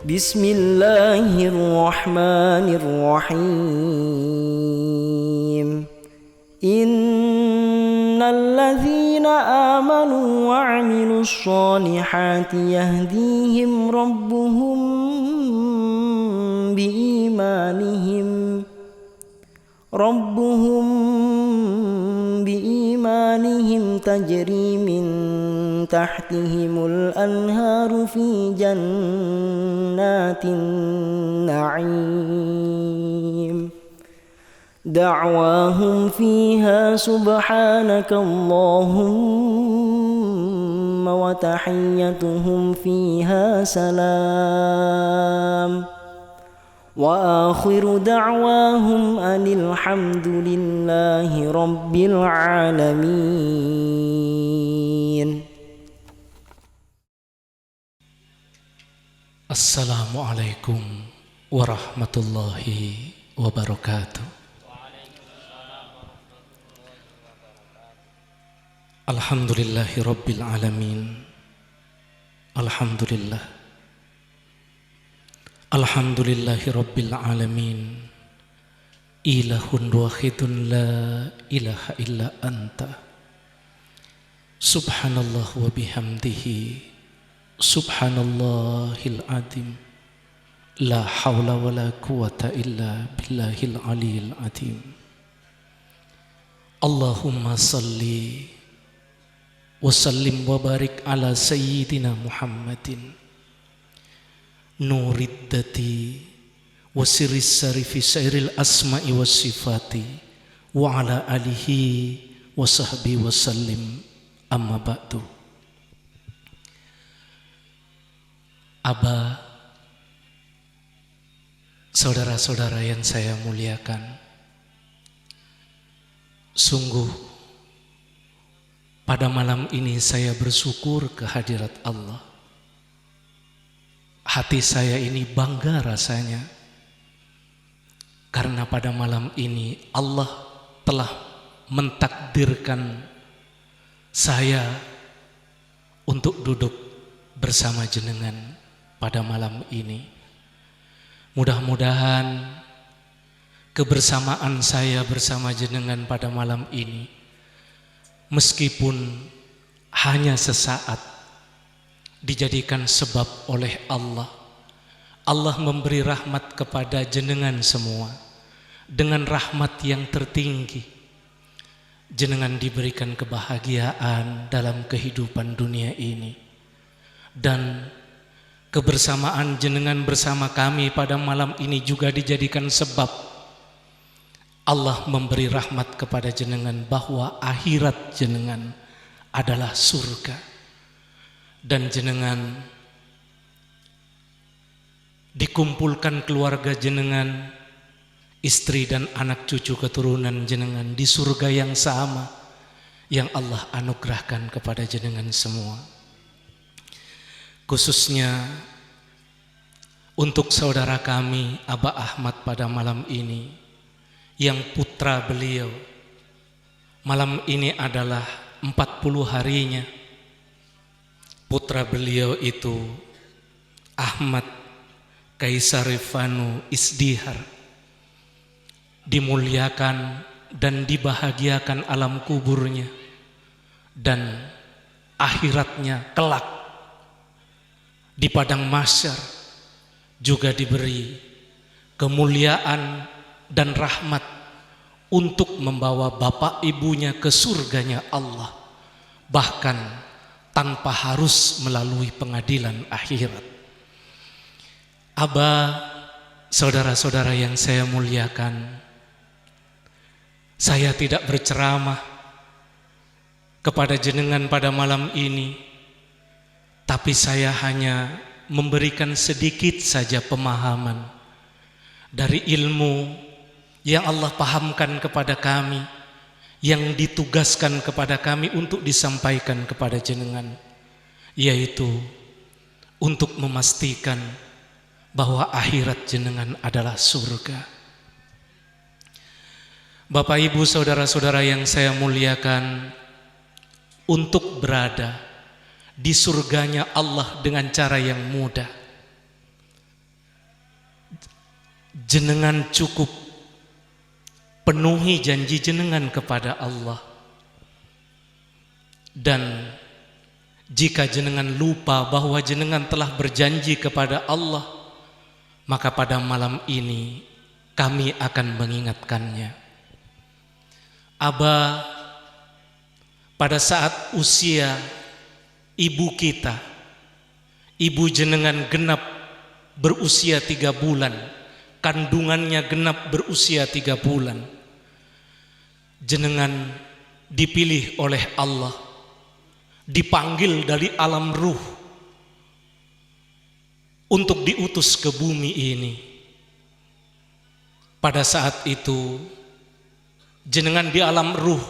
Bismillahirrahmanirrahim. Innalladzina amanu wa 'amilus sholihati yahdihim biimanihim tajri min tahtihimul anharu fi jannatin na'im. Da'wahum fiha subhanakallahumma wa tahiyyatuhum fiha salam. Wa akhiru da'wahum anil hamdulillahi rabbil alamin. Assalamualaikum warahmatullahi wabarakatuh. Alhamdulillahi rabbil alamin. Alhamdulillahi rabbil alamin. Ilahun wahidun la ilaha illa anta. Subhanallah wa bihamdihi. Subhanallahil azim. La hawla wa la quwata illa billahil aliyil azim. Allahumma salli wa sallim wa barik ala sayyidina Muhammadin nuriddati wa sirris sarifi sairil asma'i was sifati wa ala alihi wa sahbihi wa sallim. Amma ba'du. Aba, saudara-saudara yang saya muliakan, sungguh pada malam ini saya bersyukur kehadirat Allah. Hati saya ini bangga rasanya karena pada malam ini Allah telah mentakdirkan saya untuk duduk bersama jenengan pada malam ini. Mudah-mudahan kebersamaan saya bersama jenengan pada malam ini, meskipun hanya sesaat, dijadikan sebab oleh Allah. Allah memberi rahmat kepada jenengan semua. Dengan rahmat yang tertinggi, jenengan diberikan kebahagiaan dalam kehidupan dunia ini. Dan kebersamaan jenengan bersama kami pada malam ini juga dijadikan sebab Allah memberi rahmat kepada jenengan bahwa akhirat jenengan adalah surga. Dan jenengan dikumpulkan keluarga jenengan, istri dan anak cucu keturunan jenengan di surga yang sama yang Allah anugerahkan kepada jenengan semua. Khususnya untuk saudara kami Aba Ahmad pada malam ini, yang putra beliau malam ini adalah 40 harinya. Putra beliau itu Ahmad Kaisarifanu Isdihar, dimuliakan dan dibahagiakan alam kuburnya dan akhiratnya kelak di padang mahsyar juga diberi kemuliaan dan rahmat untuk membawa bapak ibunya ke surganya Allah, bahkan tanpa harus melalui pengadilan akhirat. Aba, saudara-saudara yang saya muliakan, saya tidak berceramah kepada jenengan pada malam ini, tapi saya hanya memberikan sedikit saja pemahaman dari ilmu yang Allah pahamkan kepada kami, yang ditugaskan kepada kami untuk disampaikan kepada jenengan, yaitu untuk memastikan bahwa akhirat jenengan adalah surga. Bapak Ibu saudara-saudara yang saya muliakan, untuk berada di surganya Allah dengan cara yang mudah, jenengan cukup penuhi janji jenengan kepada Allah. Dan jika jenengan lupa bahwa jenengan telah berjanji kepada Allah, maka pada malam ini kami akan mengingatkannya. Aba, pada saat usia ibu kita, ibu jenengan genap berusia 3 bulan, kandungannya genap berusia 3 bulan, jenengan dipilih oleh Allah, dipanggil dari alam ruh untuk diutus ke bumi ini. Pada saat itu jenengan di alam ruh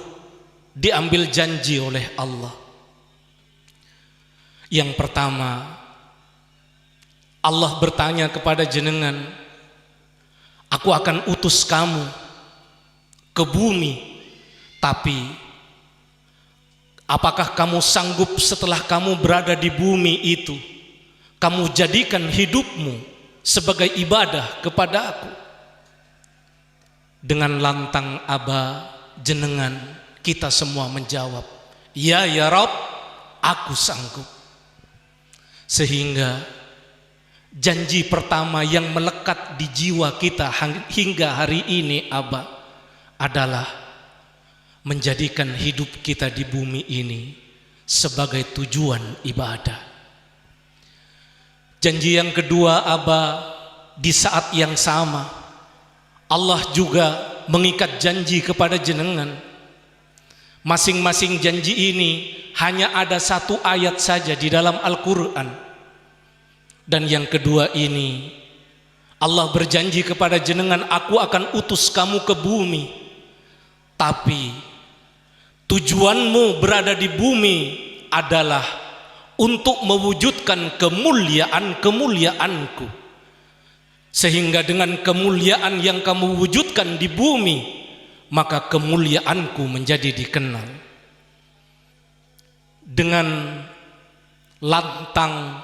diambil janji oleh Allah. Yang pertama, Allah bertanya kepada jenengan, aku akan utus kamu ke bumi, tapi apakah kamu sanggup setelah kamu berada di bumi itu, kamu jadikan hidupmu sebagai ibadah kepada aku? Dengan lantang aba jenengan, kita semua menjawab, ya Rabb, aku sanggup. Sehingga janji pertama yang melekat di jiwa kita hingga hari ini aba adalah menjadikan hidup kita di bumi ini sebagai tujuan ibadah. Janji yang kedua aba, di saat yang sama Allah juga mengikat janji kepada jenengan. Masing-masing janji ini hanya ada 1 ayat saja di dalam Al-Quran. Dan yang kedua ini, Allah berjanji kepada jenengan, aku akan utus kamu ke bumi, tapi tujuanmu berada di bumi adalah untuk mewujudkan kemuliaan-kemuliaanku. Sehingga dengan kemuliaan yang kamu wujudkan di bumi, maka kemuliaanku menjadi dikenal. Dengan lantang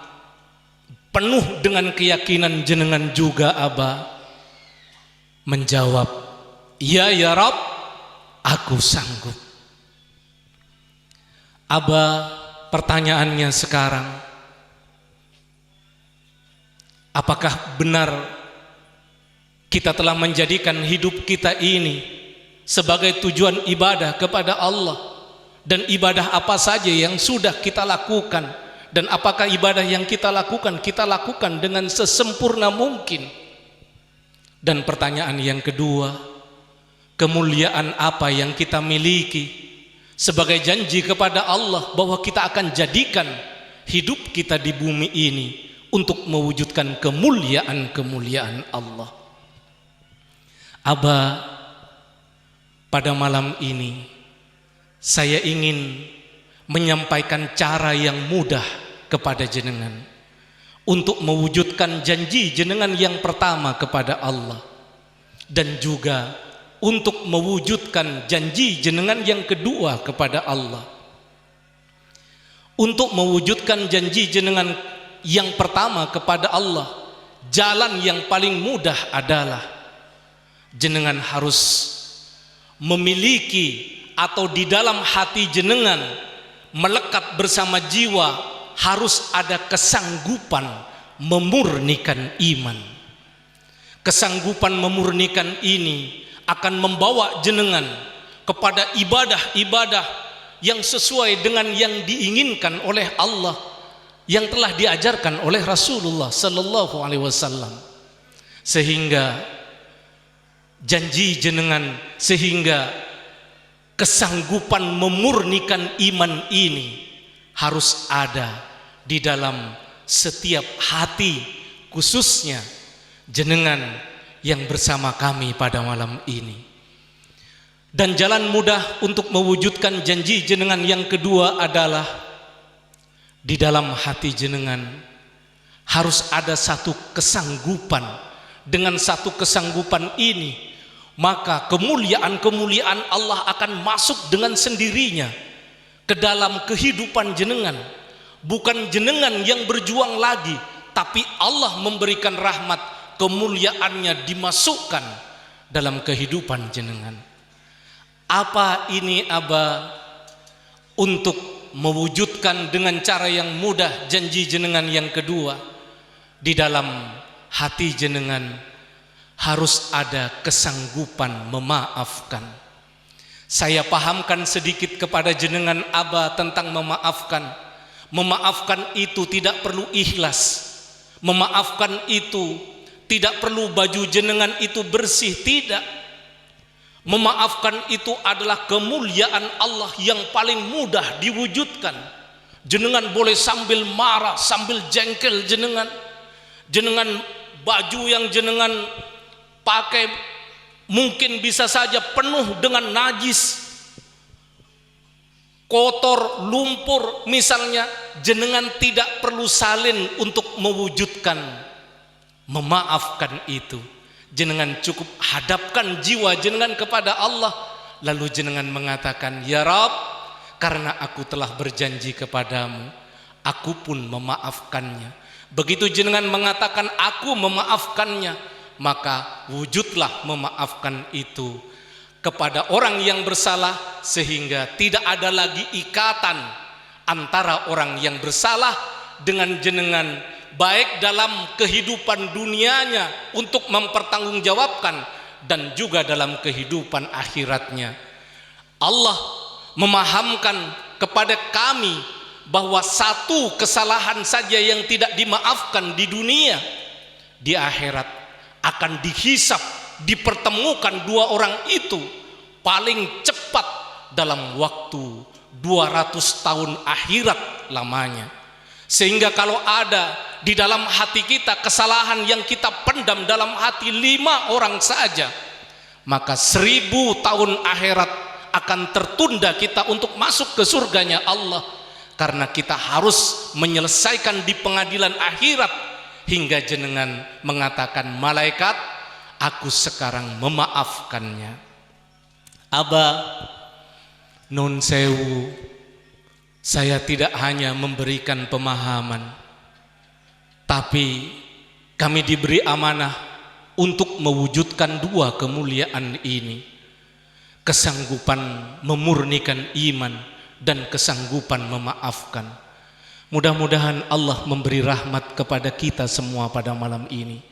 penuh dengan keyakinan jenengan juga aba menjawab, ya Rabb, aku sanggup. Aba, pertanyaannya sekarang, apakah benar kita telah menjadikan hidup kita ini sebagai tujuan ibadah kepada Allah? Dan ibadah apa saja yang sudah kita lakukan, dan apakah ibadah yang kita lakukan dengan sesempurna mungkin? Dan pertanyaan yang kedua, kemuliaan apa yang kita miliki sebagai janji kepada Allah bahwa kita akan jadikan hidup kita di bumi ini untuk mewujudkan kemuliaan-kemuliaan Allah? Aba, pada malam ini saya ingin menyampaikan cara yang mudah kepada jenengan untuk mewujudkan janji jenengan yang pertama kepada Allah, dan juga untuk mewujudkan janji jenengan yang kedua kepada Allah. Untuk mewujudkan janji jenengan yang pertama kepada Allah, jalan yang paling mudah adalah jenengan harus memiliki, atau di dalam hati jenengan melekat bersama jiwa, harus ada kesanggupan memurnikan iman. Kesanggupan memurnikan ini akan membawa jenengan kepada ibadah-ibadah yang sesuai dengan yang diinginkan oleh Allah, yang telah diajarkan oleh Rasulullah sallallahu alaihi wasallam. Sehingga janji jenengan, sehingga kesanggupan memurnikan iman ini harus ada di dalam setiap hati, khususnya jenengan yang bersama kami pada malam ini. Dan jalan mudah untuk mewujudkan janji jenengan yang kedua adalah di dalam hati jenengan harus ada satu kesanggupan. Dengan satu kesanggupan ini, maka kemuliaan-kemuliaan Allah akan masuk dengan sendirinya ke dalam kehidupan jenengan. Bukan jenengan yang berjuang lagi, tapi Allah memberikan rahmat, kemuliaannya dimasukkan dalam kehidupan jenengan. Apa ini Aba? Untuk mewujudkan dengan cara yang mudah janji jenengan yang kedua, di dalam hati jenengan harus ada kesanggupan memaafkan. Saya pahamkan sedikit kepada jenengan Aba tentang memaafkan. Memaafkan itu tidak perlu ikhlas. Memaafkan itu tidak perlu baju jenengan itu bersih, tidak. Memaafkan itu adalah kemuliaan Allah yang paling mudah diwujudkan. Jenengan boleh sambil marah, sambil jengkel jenengan. Jenengan baju yang jenengan pakai mungkin bisa saja penuh dengan najis, kotor, lumpur misalnya. Jenengan tidak perlu salin untuk mewujudkan memaafkan itu. Jenengan cukup hadapkan jiwa jenengan kepada Allah, lalu jenengan mengatakan, ya Rabb, karena aku telah berjanji kepadamu, aku pun memaafkannya. Begitu jenengan mengatakan aku memaafkannya, maka wujudlah memaafkan itu kepada orang yang bersalah, sehingga tidak ada lagi ikatan antara orang yang bersalah dengan jenengan, baik dalam kehidupan dunianya untuk mempertanggungjawabkan dan juga dalam kehidupan akhiratnya. Allah memahamkan kepada kami bahwa satu kesalahan saja yang tidak dimaafkan di dunia, di akhirat akan dihisap, dipertemukan dua orang itu paling cepat dalam waktu 200 tahun akhirat lamanya. Sehingga kalau ada di dalam hati kita kesalahan yang kita pendam dalam hati 5 orang saja, maka 1000 tahun akhirat akan tertunda kita untuk masuk ke surganya Allah, karena kita harus menyelesaikan di pengadilan akhirat hingga jenengan mengatakan, malaikat, aku sekarang memaafkannya. Aba, nun sewu, saya tidak hanya memberikan pemahaman, tapi kami diberi amanah untuk mewujudkan dua kemuliaan ini. Kesanggupan memurnikan iman dan kesanggupan memaafkan. Mudah-mudahan Allah memberi rahmat kepada kita semua pada malam ini,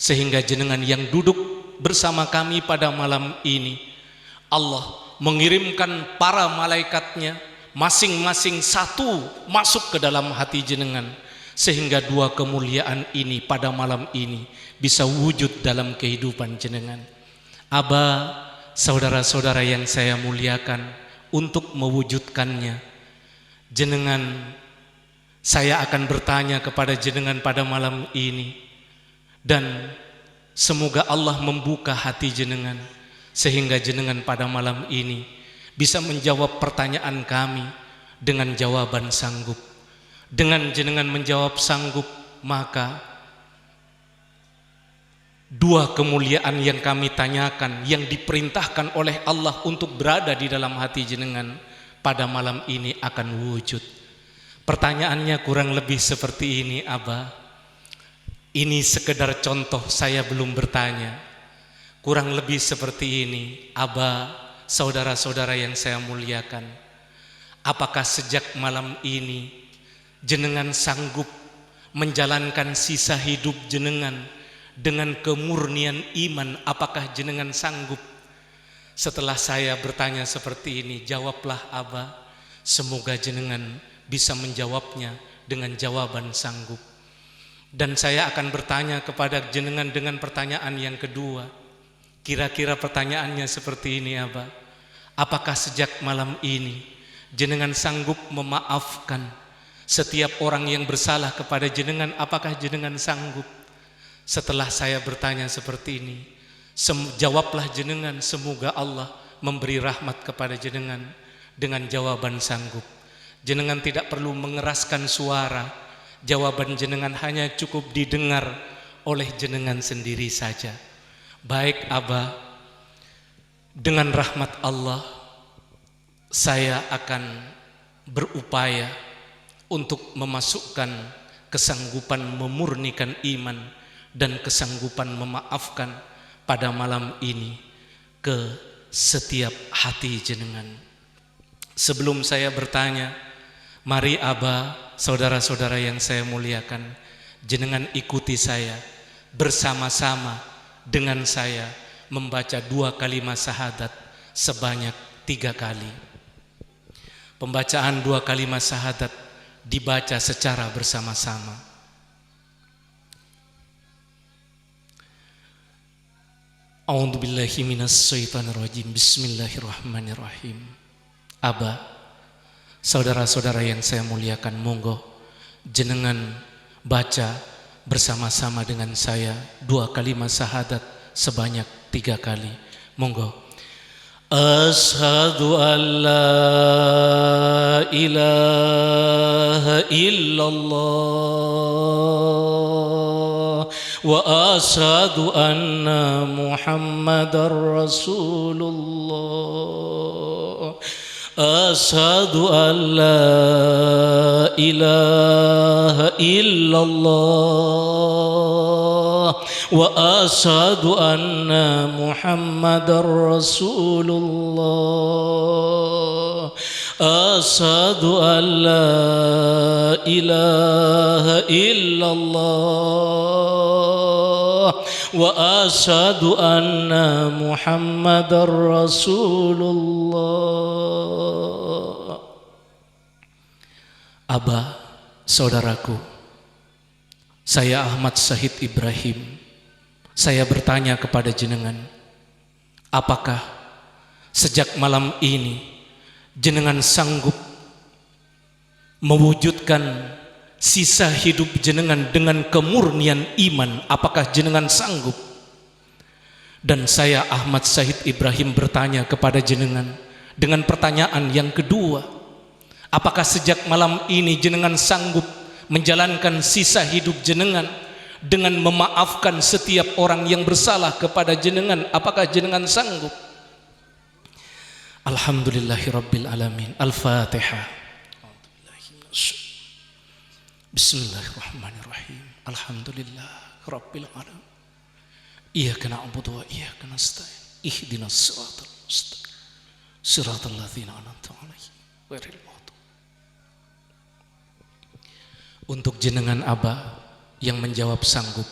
sehingga jenengan yang duduk bersama kami pada malam ini, Allah mengirimkan para malaikatnya masing-masing satu masuk ke dalam hati jenengan, sehingga dua kemuliaan ini pada malam ini bisa wujud dalam kehidupan jenengan. Aba, saudara-saudara yang saya muliakan, untuk mewujudkannya, jenengan, saya akan bertanya kepada jenengan pada malam ini, dan semoga Allah membuka hati jenengan sehingga jenengan pada malam ini bisa menjawab pertanyaan kami dengan jawaban sanggup. Dengan jenengan menjawab sanggup, maka dua kemuliaan yang kami tanyakan, yang diperintahkan oleh Allah untuk berada di dalam hati jenengan pada malam ini akan wujud. Pertanyaannya kurang lebih seperti ini, Aba. Ini sekedar contoh, saya belum bertanya. Kurang lebih seperti ini, Aba, saudara-saudara yang saya muliakan, apakah sejak malam ini jenengan sanggup menjalankan sisa hidup jenengan dengan kemurnian iman? Apakah jenengan sanggup? Setelah saya bertanya seperti ini, jawablah Aba. Semoga jenengan bisa menjawabnya dengan jawaban sanggup. Dan saya akan bertanya kepada jenengan dengan pertanyaan yang kedua. Kira-kira pertanyaannya seperti ini, Aba. Apakah sejak malam ini jenengan sanggup memaafkan setiap orang yang bersalah kepada jenengan? Apakah jenengan sanggup? Setelah saya bertanya seperti ini, jawablah jenengan, semoga Allah memberi rahmat kepada jenengan dengan jawaban sanggup. Jenengan tidak perlu mengeraskan suara, jawaban jenengan hanya cukup didengar oleh jenengan sendiri saja. Baik Aba, dengan rahmat Allah saya akan berupaya untuk memasukkan kesanggupan memurnikan iman dan kesanggupan memaafkan pada malam ini ke setiap hati jenengan. Sebelum saya bertanya, mari Aba, saudara-saudara yang saya muliakan, jenengan ikuti saya bersama-sama dengan saya membaca 2 kalimat syahadat sebanyak 3 kali. Pembacaan 2 kalimat syahadat dibaca secara bersama-sama. A'udzubillahi minasyaitonirrajim. Bismillahirrahmanirrahim. Aba, saudara-saudara yang saya muliakan, monggo jenengan baca bersama-sama dengan saya 2 kalimat syahadat sebanyak 3 kali. Monggo. Asyhadu an la ilaha illallah wa asyhadu anna Muhammadar Rasulullah. Asyhadu an la ilaha illallah wa asyhadu anna Muhammadar Rasulullah. Asyhadu an la ilaha illallah wa asyhadu anna Muhammadar Rasulullah. Aba, saudaraku, saya Ahmad Syahid Ibrahim. Saya bertanya kepada jenengan, apakah sejak malam ini jenengan sanggup mewujudkan sisa hidup jenengan dengan kemurnian iman? Apakah jenengan sanggup? Dan saya Ahmad Syahid Ibrahim bertanya kepada jenengan dengan pertanyaan yang kedua, apakah sejak malam ini jenengan sanggup menjalankan sisa hidup jenengan dengan memaafkan setiap orang yang bersalah kepada jenengan? Apakah jenengan sanggup? Alhamdulillahirabbil alamin. Al-Fatihah. Bismillahirrahmanirrahim. Alhamdulillahirabbil alamin. Iyyaka na'budu wa iyyaka nasta'in. Ihdinas siratal mustaqim. Siratal ladzina an'amta 'alaihim ghairil maghdubi. Untuk jenengan Aba yang menjawab sanggup,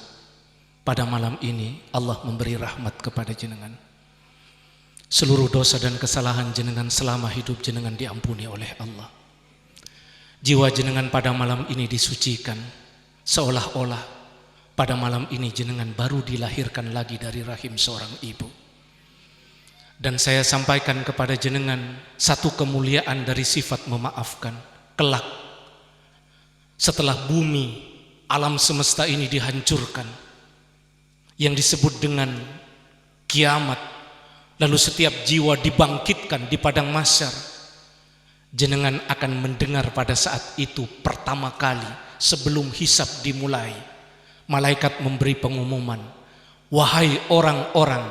pada malam ini Allah memberi rahmat kepada jenengan. Seluruh dosa dan kesalahan jenengan selama hidup jenengan diampuni oleh Allah. Jiwa jenengan pada malam ini disucikan, seolah-olah pada malam ini jenengan baru dilahirkan lagi dari rahim seorang ibu. Dan saya sampaikan kepada jenengan satu kemuliaan dari sifat memaafkan. Kelak setelah bumi alam semesta ini dihancurkan, yang disebut dengan kiamat, lalu setiap jiwa dibangkitkan di padang mahsyar, jenengan akan mendengar pada saat itu pertama kali sebelum hisab dimulai, malaikat memberi pengumuman, wahai orang-orang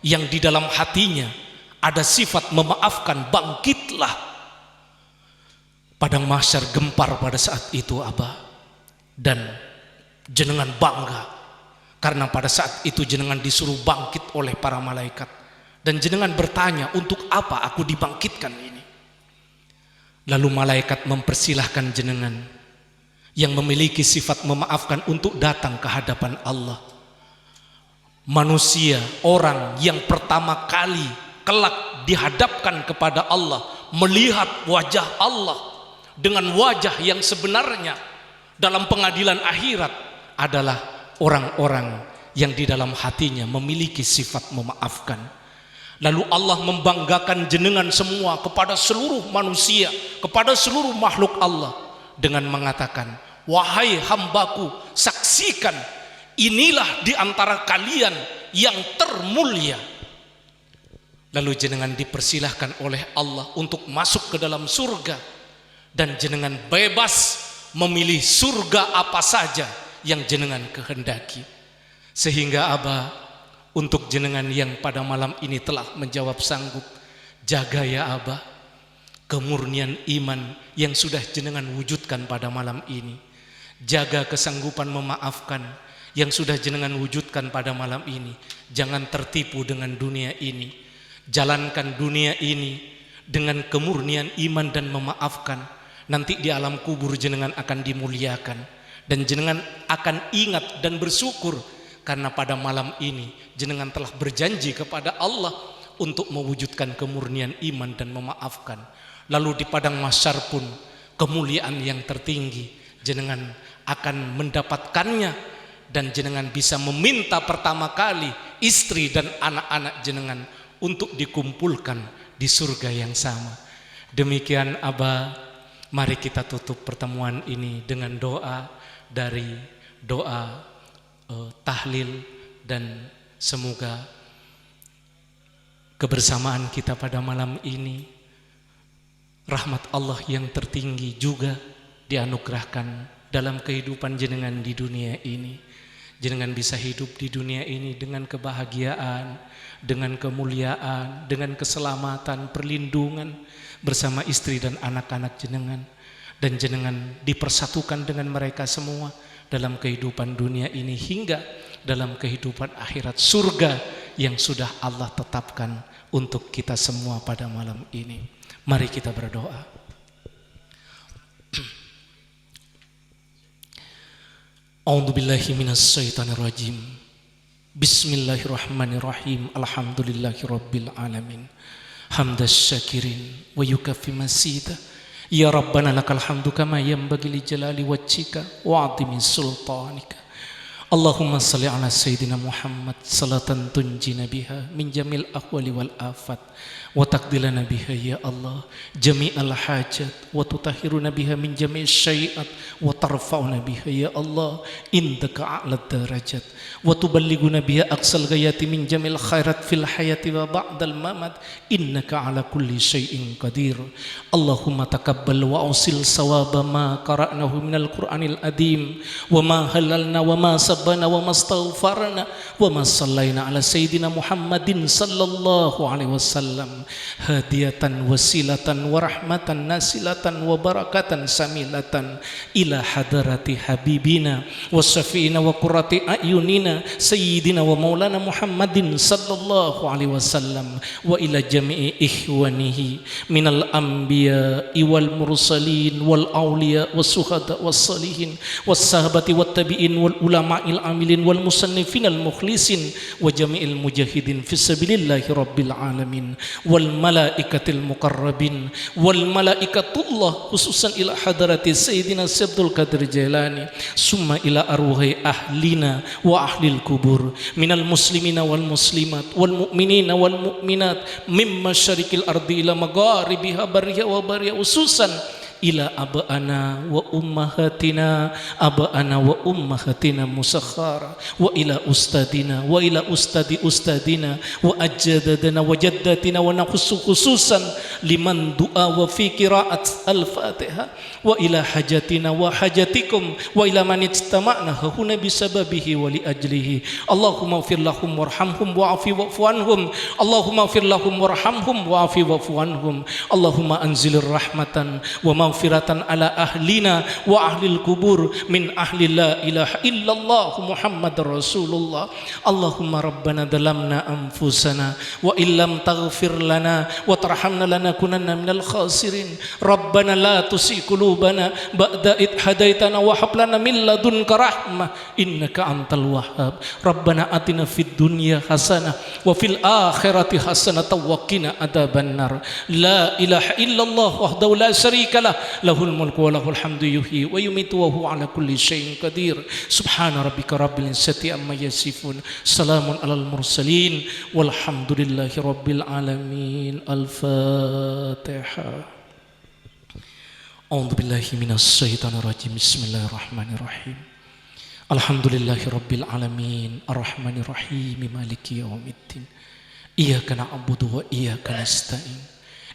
yang di dalam hatinya ada sifat memaafkan, bangkitlah. Padang mahsyar gempar pada saat itu Aba. Dan jenengan bangga karena pada saat itu jenengan disuruh bangkit oleh para malaikat. Dan jenengan bertanya, untuk apa aku dibangkitkan ini? Lalu malaikat mempersilahkan jenengan yang memiliki sifat memaafkan untuk datang ke hadapan Allah. Manusia, orang yang pertama kali kelak dihadapkan kepada Allah, melihat wajah Allah dengan wajah yang sebenarnya dalam pengadilan akhirat adalah orang-orang yang di dalam hatinya memiliki sifat memaafkan. Lalu Allah membanggakan jenengan semua kepada seluruh manusia, kepada seluruh makhluk Allah dengan mengatakan, wahai hambaku, saksikan inilah di antara kalian yang termulia. Lalu jenengan dipersilahkan oleh Allah untuk masuk ke dalam surga, dan jenengan bebas memilih surga apa saja yang jenengan kehendaki. Sehingga Aba, untuk jenengan yang pada malam ini telah menjawab sanggup, jaga ya Aba kemurnian iman yang sudah jenengan wujudkan pada malam ini. Jaga kesanggupan memaafkan yang sudah jenengan wujudkan pada malam ini. Jangan tertipu dengan dunia ini. Jalankan dunia ini dengan kemurnian iman dan memaafkan. Nanti di alam kubur jenengan akan dimuliakan. Dan jenengan akan ingat dan bersyukur karena pada malam ini jenengan telah berjanji kepada Allah untuk mewujudkan kemurnian iman dan memaafkan. Lalu di padang mahsyar pun kemuliaan yang tertinggi jenengan akan mendapatkannya, dan jenengan bisa meminta pertama kali istri dan anak-anak jenengan untuk dikumpulkan di surga yang sama. Demikian Aba, mari kita tutup pertemuan ini dengan doa dari doa tahlil, dan semoga kebersamaan kita pada malam ini rahmat Allah yang tertinggi juga dianugerahkan dalam kehidupan jenengan di dunia ini. Jenengan bisa hidup di dunia ini dengan kebahagiaan, dengan kemuliaan, dengan keselamatan, perlindungan bersama istri dan anak-anak jenengan. Dan jenengan dipersatukan dengan mereka semua dalam kehidupan dunia ini hingga dalam kehidupan akhirat surga yang sudah Allah tetapkan untuk kita semua pada malam ini. Mari kita berdoa. A'udzubillahi minasyaitonirrajim. Bismillahirrahmanirrahim. Alhamdulillahirabbil alamin. Hamdas syakirin wa yukafi masida. Ya Rabbana lakal hamdu kama yanbaghi li jalali wajhika wa 'azimi sultanika. Allahumma salli ala sayyidina Muhammad salatan tunjina biha min jamil ahwali wal afat wa taqdilana biha ya Allah jami'al hajat wa tutahhiruna biha min jami'is syai'at wa tarfa'una biha ya Allah indaka a'lad darajat wa tuballighuna biha aqsal ghayati min jamil khairat fil hayati wa ba'dal mamat innaka ala kulli syai'in qadir. Allahumma taqabbal wa usil sawaba ma qara'nahu minal Qur'anil adim wa ma halalna wa ma sabbana wa ma astaghfarna wa ma sallaina ala sayyidina Muhammadin sallallahu alaihi wasallam hadiyatan wasilatan wa rahmatan nasilatan wa barakatan samilatan ila hadarati habibina wa syafi'ina wa qurrati ayunina sayyidina wa maulana Muhammadin sallallahu alaihi wasallam wa ila jami'i ikhwanihi minal anbiya'i wal mursalin wal awliya was suhada was salihin was sahabati wat tabi'in wal ulama'il amilin wal musannifin al mukhlisin wa jami'il mujahidin fi sabilillahi rabbil alamin wal malaikatil muqarrabin wal malaikatullah khususan ila hadarati sayyidina Abdul Qadir Jailani summa ila arwahi ahlina wa ahlil kubur minal muslimina wal muslimat wal mu'minina wal mu'minat mimma syarikil ardi ila magharibiha bariha wa bariha khususan ila abana wa ummahatina abana wa ummahatina musakhara wa ila ustadina wa ila ustadi ustadina wa ajdadana wa jaddatina wa nakhussu khususan liman du'a wa fi qira'at al-Fatihah wa ila hajatina wa hajatikum wa ila man istama'na huna bisababihi wa li ajlihi. Allahumma ighfir lahum warhamhum wa'afi wa'fu anhum. Allahumma ighfir lahum warhamhum wa'afi wa'fu anhum. Allahumma anzilir rahmatan wa maghfiratan ala ahlina wa ahlil kubur min ahli la ilaha illallah Muhammadar Rasulullah. Allahumma rabbana dalamna anfusana wa illam taghfir lana wa tarhamna lanakunanna minal khasirin. Rabbana la tusi qulubana ba'da id hadaitana wa hab lana min ladunka rahmah innaka antal wahhab. Rabbana atina fid dunya hasanah wa fil akhirati hasanah wa qina adzabannar. La ilaha illallah wahdahu la syarika lah lahul mulku wa lahul hamdu yuhyi wa yumitu wa huwa ala kulli syai'in qadir. Subhana rabbika rabbil izzati amma yasifun salamun alal mursalin walhamdulillahi rabbil alamin. Al-Fatihah. A'udzu billahi minasy syaithanir rajim. Bismillahirrahmanirrahim. Alhamdulillahi rabbil alamin arrahmanir rahim maliki yaumiddin. Iyyaka na'budu wa iyyaka nasta'in.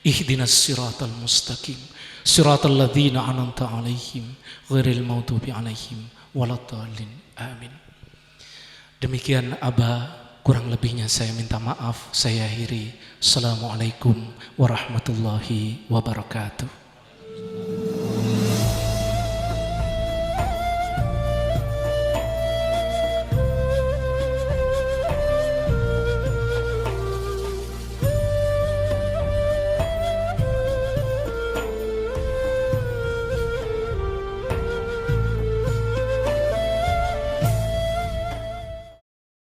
Ihdinas siratal mustaqim. Siratal ladzina an'amta 'alaihim ghairil maghdubi 'alaihim waladdallin. Amin. Demikian Aba, kurang lebihnya saya minta maaf. Saya akhiri. Assalamualaikum warahmatullahi wabarakatuh.